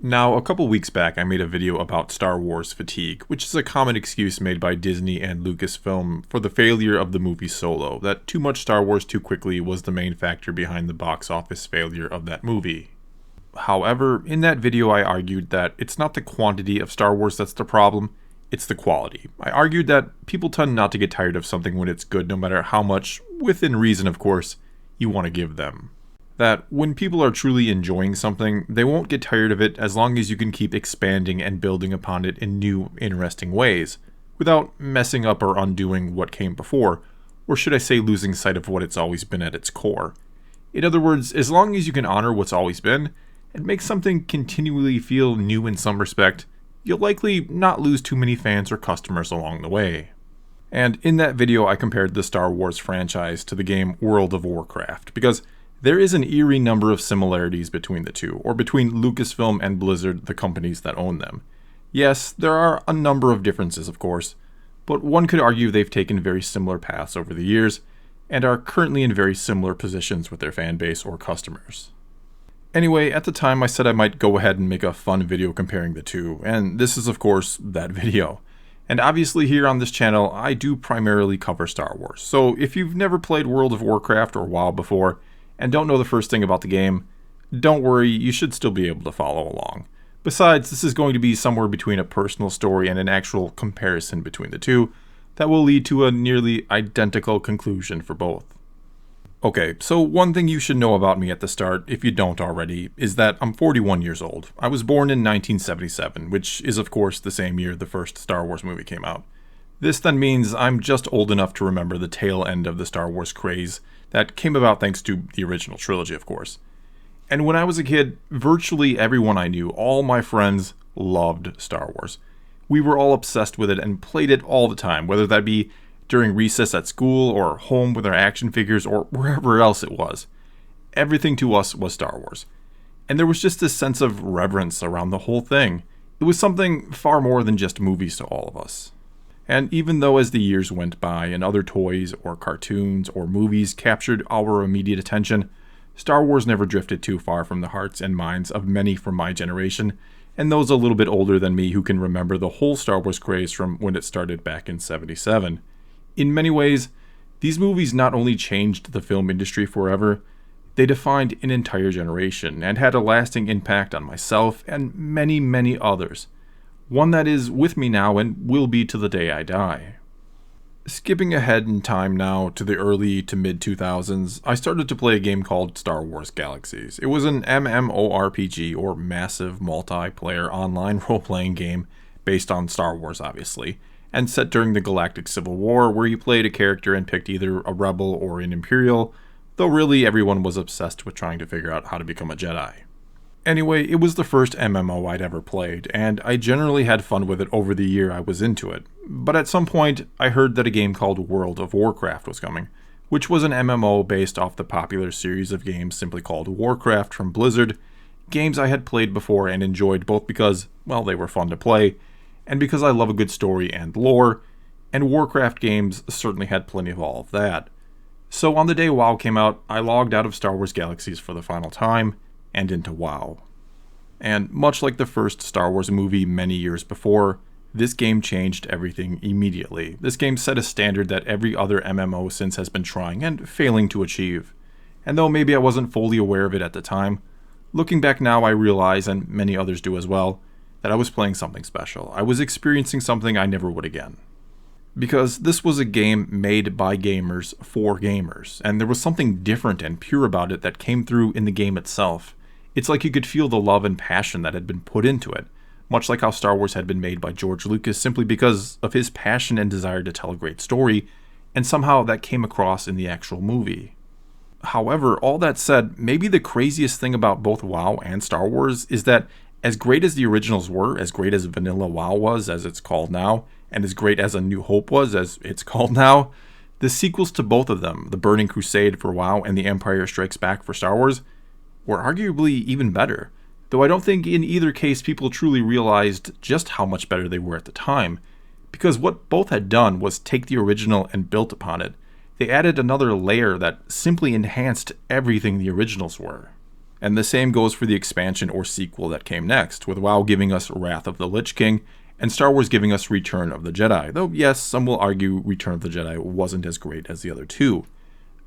Now, a couple weeks back, I made a video about Star Wars fatigue, which is a common excuse made by Disney and Lucasfilm for the failure of the movie Solo, that too much Star Wars too quickly was the main factor behind the box office failure of that movie. However, in that video I argued that it's not the quantity of Star Wars that's the problem, it's the quality. I argued that people tend not to get tired of something when it's good no matter how much, within reason of course, you want to give them. That when people are truly enjoying something, they won't get tired of it as long as you can keep expanding and building upon it in new, interesting ways, without messing up or undoing what came before, or should I say losing sight of what it's always been at its core. In other words, as long as you can honor what's always been, and make something continually feel new in some respect, you'll likely not lose too many fans or customers along the way. And in that video I compared the Star Wars franchise to the game World of Warcraft, because there is an eerie number of similarities between the two, or between Lucasfilm and Blizzard, the companies that own them. Yes, there are a number of differences, of course, but one could argue they've taken very similar paths over the years, and are currently in very similar positions with their fan base or customers. Anyway, at the time I said I might go ahead and make a fun video comparing the two, and this is of course that video. And obviously here on this channel, I do primarily cover Star Wars, so if you've never played World of Warcraft or WoW before, and don't know the first thing about the game, don't worry, you should still be able to follow along. Besides, this is going to be somewhere between a personal story and an actual comparison between the two that will lead to a nearly identical conclusion for both. Okay, so one thing you should know about me at the start, if you don't already, is that I'm 41 years old. I was born in 1977, which is of course the same year the first Star Wars movie came out. This then means I'm just old enough to remember the tail end of the Star Wars craze that came about thanks to the original trilogy, of course. And when I was a kid, virtually everyone I knew, all my friends, loved Star Wars. We were all obsessed with it and played it all the time, whether that be during recess at school or home with our action figures or wherever else it was. Everything to us was Star Wars. And there was just this sense of reverence around the whole thing. It was something far more than just movies to all of us. And even though as the years went by and other toys or cartoons or movies captured our immediate attention, Star Wars never drifted too far from the hearts and minds of many from my generation, and those a little bit older than me who can remember the whole Star Wars craze from when it started back in '77. In many ways, these movies not only changed the film industry forever, they defined an entire generation and had a lasting impact on myself and many, many others. One that is with me now and will be to the day I die. Skipping ahead in time now to the early to mid 2000s, I started to play a game called Star Wars Galaxies. It was an MMORPG, or massive multiplayer online role-playing game based on Star Wars obviously, and set during the Galactic Civil War, where you played a character and picked either a rebel or an Imperial, though really everyone was obsessed with trying to figure out how to become a Jedi. Anyway, it was the first MMO I'd ever played, and I generally had fun with it over the year I was into it. But at some point, I heard that a game called World of Warcraft was coming, which was an MMO based off the popular series of games simply called Warcraft from Blizzard, games I had played before and enjoyed both because, well, they were fun to play, and because I love a good story and lore, and Warcraft games certainly had plenty of all of that. So on the day WoW came out, I logged out of Star Wars Galaxies for the final time, and into WoW. And much like the first Star Wars movie many years before, this game changed everything immediately. This game set a standard that every other MMO since has been trying and failing to achieve. And though maybe I wasn't fully aware of it at the time, looking back now I realize, and many others do as well, that I was playing something special. I was experiencing something I never would again. Because this was a game made by gamers for gamers, and there was something different and pure about it that came through in the game itself. It's like you could feel the love and passion that had been put into it, much like how Star Wars had been made by George Lucas simply because of his passion and desire to tell a great story, and somehow that came across in the actual movie. However, all that said, maybe the craziest thing about both WoW and Star Wars is that as great as the originals were, as great as Vanilla WoW was, as it's called now, and as great as A New Hope was, as it's called now, the sequels to both of them, The Burning Crusade for WoW and The Empire Strikes Back for Star Wars, were arguably even better, though I don't think in either case people truly realized just how much better they were at the time, because what both had done was take the original and built upon it. They added another layer that simply enhanced everything the originals were. And the same goes for the expansion or sequel that came next, with WoW giving us Wrath of the Lich King, and Star Wars giving us Return of the Jedi, though yes, some will argue Return of the Jedi wasn't as great as the other two.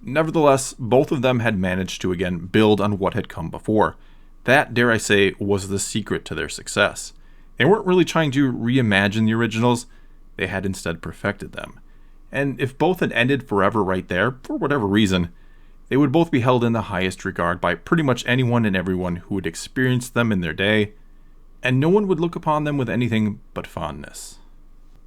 Nevertheless, both of them had managed to again build on what had come before. That, dare I say, was the secret to their success. They weren't really trying to reimagine the originals, they had instead perfected them. And if both had ended forever right there, for whatever reason, they would both be held in the highest regard by pretty much anyone and everyone who had experienced them in their day, and no one would look upon them with anything but fondness.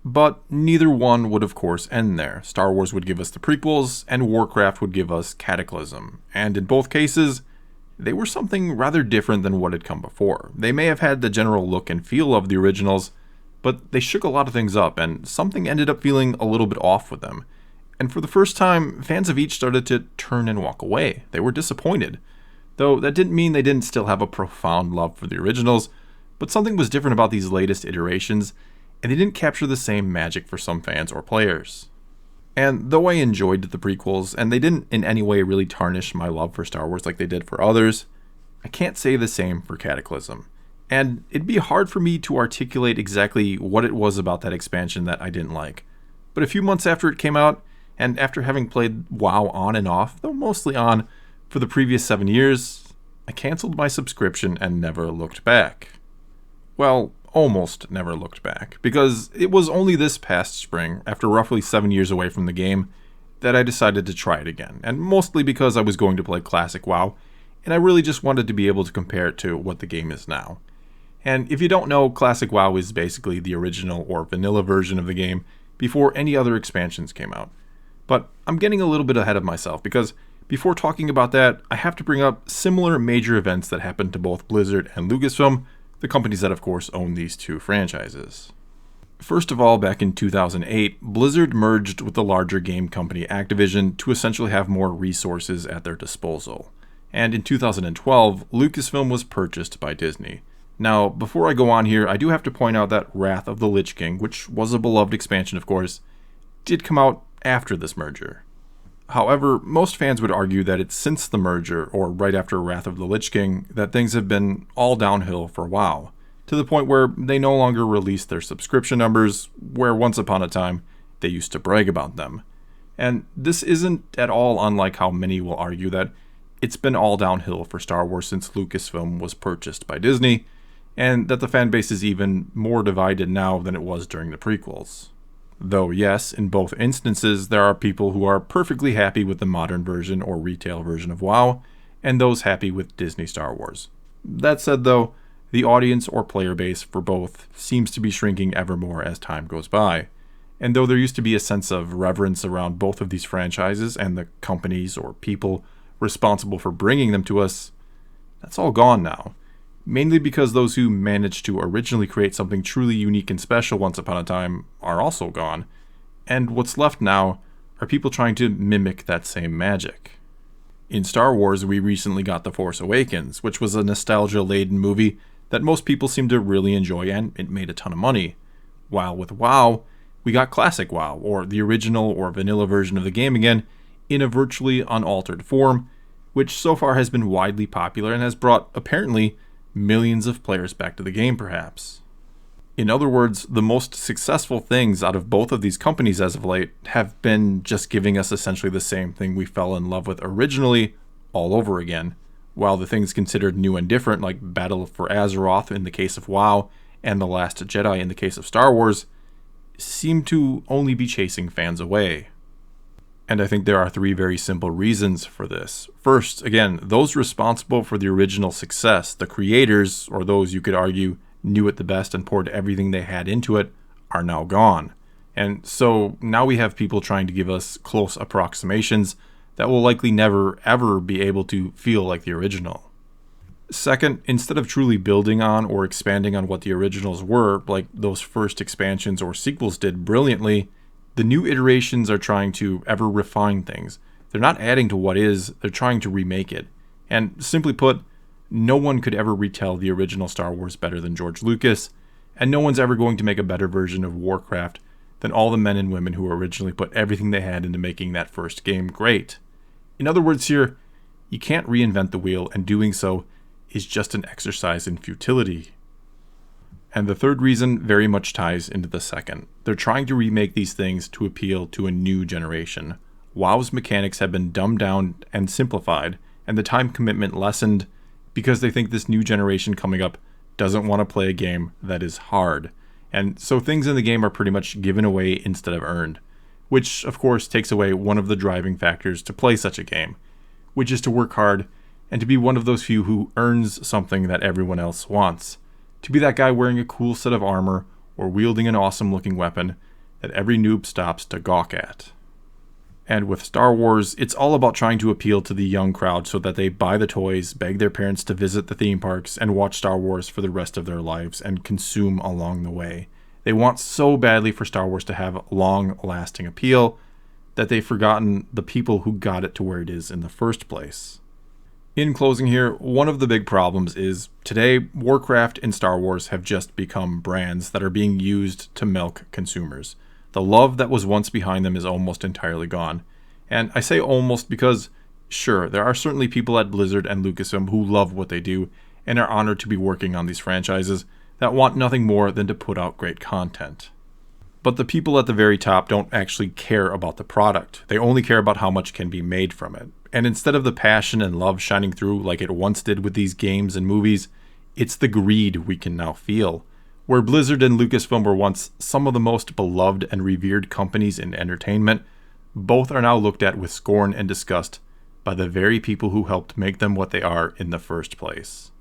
But neither one would of course end there. Star Wars would give us the prequels, and Warcraft would give us Cataclysm, and in both cases, they were something rather different than what had come before. They may have had the general look and feel of the originals, but they shook a lot of things up, and something ended up feeling a little bit off with them. And for the first time, fans of each started to turn and walk away. They were disappointed. Though that didn't mean they didn't still have a profound love for the originals, but something was different about these latest iterations, and they didn't capture the same magic for some fans or players. And though I enjoyed the prequels, and they didn't in any way really tarnish my love for Star Wars like they did for others, I can't say the same for Cataclysm. And it'd be hard for me to articulate exactly what it was about that expansion that I didn't like. But a few months after it came out, and after having played WoW on and off, though mostly on, for the previous 7 years, I canceled my subscription and never looked back. Well, almost never looked back, because it was only this past spring, after roughly 7 years away from the game, that I decided to try it again, and mostly because I was going to play Classic WoW, and I really just wanted to be able to compare it to what the game is now. And if you don't know, Classic WoW is basically the original or vanilla version of the game before any other expansions came out. But I'm getting a little bit ahead of myself, because before talking about that, I have to bring up similar major events that happened to both Blizzard and Lucasfilm, the companies that of course own these two franchises. First of all, back in 2008, Blizzard merged with the larger game company Activision to essentially have more resources at their disposal. And in 2012, Lucasfilm was purchased by Disney. Now, before I go on here, I do have to point out that Wrath of the Lich King, which was a beloved expansion of course, did come out after this merger. However, most fans would argue that it's since the merger, or right after Wrath of the Lich King, that things have been all downhill for WoW, to the point where they no longer release their subscription numbers, where once upon a time, they used to brag about them. And this isn't at all unlike how many will argue that it's been all downhill for Star Wars since Lucasfilm was purchased by Disney, and that the fan base is even more divided now than it was during the prequels. Though yes, in both instances, there are people who are perfectly happy with the modern version or retail version of WoW, and those happy with Disney Star Wars. That said though, the audience or player base for both seems to be shrinking ever more as time goes by. And though there used to be a sense of reverence around both of these franchises and the companies or people responsible for bringing them to us, that's all gone now. Mainly because those who managed to originally create something truly unique and special once upon a time are also gone, and what's left now are people trying to mimic that same magic. In Star Wars, we recently got The Force Awakens, which was a nostalgia-laden movie that most people seemed to really enjoy, and it made a ton of money. While with WoW, we got Classic WoW, or the original or vanilla version of the game again, in a virtually unaltered form, which so far has been widely popular and has brought, apparently, millions of players back to the game perhaps. In other words, the most successful things out of both of these companies as of late have been just giving us essentially the same thing we fell in love with originally all over again, while the things considered new and different like Battle for Azeroth in the case of WoW and The Last Jedi in the case of Star Wars seem to only be chasing fans away. And I think there are 3 very simple reasons for this. First, again, those responsible for the original success, the creators, or those you could argue knew it the best and poured everything they had into it, are now gone. And so now we have people trying to give us close approximations that will likely never ever be able to feel like the original. Second, instead of truly building on or expanding on what the originals were, like those first expansions or sequels did brilliantly, the new iterations are trying to ever refine things. They're not adding to what is, they're trying to remake it. And simply put, no one could ever retell the original Star Wars better than George Lucas, and no one's ever going to make a better version of Warcraft than all the men and women who originally put everything they had into making that first game great. In other words here, You can't reinvent the wheel, and doing so is just an exercise in futility. And the third reason very much ties into the second. They're trying to remake these things to appeal to a new generation. WoW's mechanics have been dumbed down and simplified, and the time commitment lessened because they think this new generation coming up doesn't want to play a game that is hard. And so things in the game are pretty much given away instead of earned, which of course takes away one of the driving factors to play such a game, which is to work hard and to be one of those few who earns something that everyone else wants. To be that guy wearing a cool set of armor or wielding an awesome looking weapon that every noob stops to gawk at. And with Star Wars, it's all about trying to appeal to the young crowd so that they buy the toys, beg their parents to visit the theme parks, and watch Star Wars for the rest of their lives and consume along the way. They want so badly for Star Wars to have long-lasting appeal that they've forgotten the people who got it to where it is in the first place. In closing here, one of the big problems is today, Warcraft and Star Wars have just become brands that are being used to milk consumers. The love that was once behind them is almost entirely gone. And I say almost because, sure, there are certainly people at Blizzard and Lucasfilm who love what they do and are honored to be working on these franchises that want nothing more than to put out great content. But the people at the very top don't actually care about the product. They only care about how much can be made from it. And instead of the passion and love shining through like it once did with these games and movies, it's the greed we can now feel. Where Blizzard and Lucasfilm were once some of the most beloved and revered companies in entertainment, both are now looked at with scorn and disgust by the very people who helped make them what they are in the first place.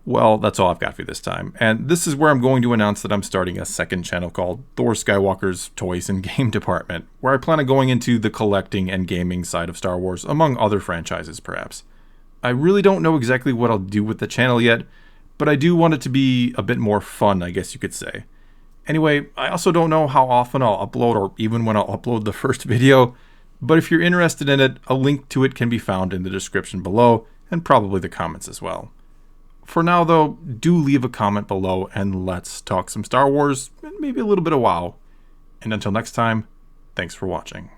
Well, that's all I've got for you this time, and this is where I'm going to announce that I'm starting a second channel called Thor Skywalker's Toys and Game Department, where I plan on going into the collecting and gaming side of Star Wars, among other franchises perhaps. I really don't know exactly what I'll do with the channel yet, but I do want it to be a bit more fun, I guess you could say. Anyway, I also don't know how often I'll upload or even when I'll upload the first video, but if you're interested in it, a link to it can be found in the description below and probably the comments as well. For now though, do leave a comment below and let's talk some Star Wars and maybe a little bit of WoW. And until next time, thanks for watching.